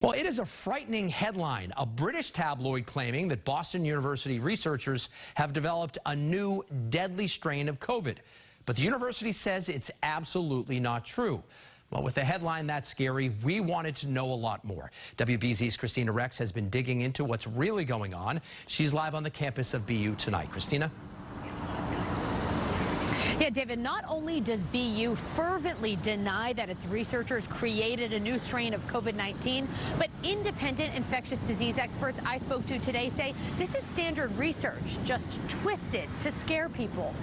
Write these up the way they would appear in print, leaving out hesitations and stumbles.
Well, it is a frightening headline. A British tabloid claiming that Boston University researchers have developed a new deadly strain of COVID. But the university says it's absolutely not true. Well, with a headline that scary, we wanted to know a lot more. WBZ's Kristina has been digging into what's really going on. She's live on the campus of BU tonight. Kristina? Yeah, David, not only does BU fervently deny that its researchers created a new strain of COVID-19, but independent infectious disease experts I spoke to today say this is standard research, just twisted to scare people.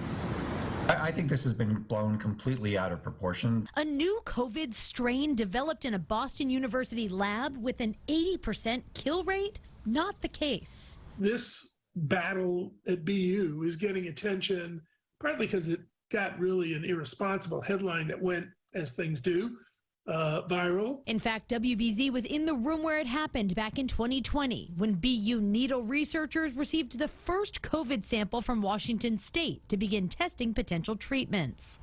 I think this has been blown completely out of proportion. A new COVID strain developed in a Boston University lab with an 80% kill rate? Not the case. This battle at BU is getting attention partly because it got really an irresponsible headline that went, as things do, viral. In fact, WBZ was in the room where it happened back in 2020 when BU Needle researchers received the first COVID sample from Washington State to begin testing potential treatments.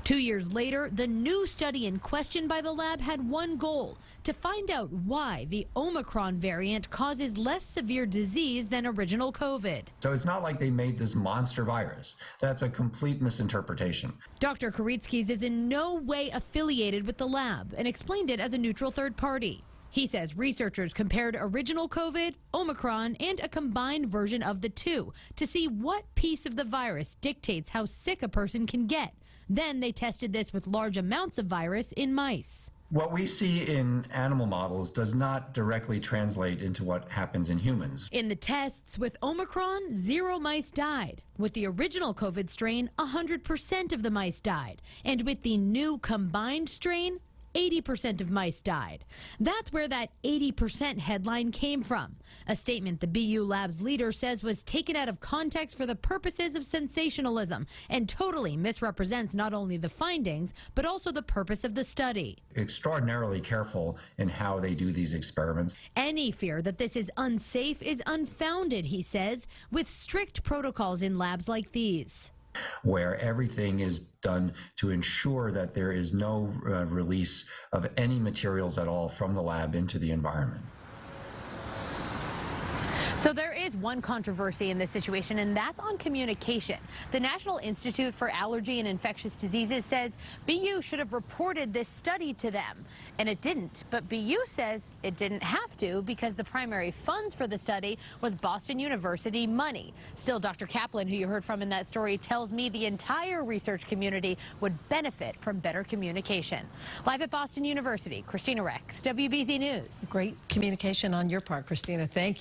2 years later, the new study in question by the lab had one goal: to find out why the Omicron variant causes less severe disease than original COVID. So it's not like they made this monster virus. That's a complete misinterpretation. Dr. Karitsky's is in no way affiliated with the lab and explained it as a neutral third party. He says researchers compared original COVID, Omicron, and a combined version of the two to see what piece of the virus dictates how sick a person can get. Then they tested this with large amounts of virus in mice. What we see in animal models does not directly translate into what happens in humans. In the tests with Omicron, 0 mice died. With the original COVID strain, 100% of the mice died. And with the new combined strain, 80% of mice died. That's where that 80% headline came from. A statement the BU Lab's leader says was taken out of context for the purposes of sensationalism and totally misrepresents not only the findings, but also the purpose of the study. Extraordinarily careful in how they do these experiments. Any fear that this is unsafe is unfounded, he says, with strict protocols in labs like these, where everything is done to ensure that there is no release of any materials at all from the lab into the environment. So there is one controversy in this situation, and that's on communication. The National Institute for Allergy and Infectious Diseases says BU should have reported this study to them, and it didn't. But BU says it didn't have to because the primary funds for the study was Boston University money. Still, Dr. Kaplan, who you heard from in that story, tells me the entire research community would benefit from better communication. Live at Boston University, Kristina, WBZ News. Great communication on your part, Kristina. Thank you.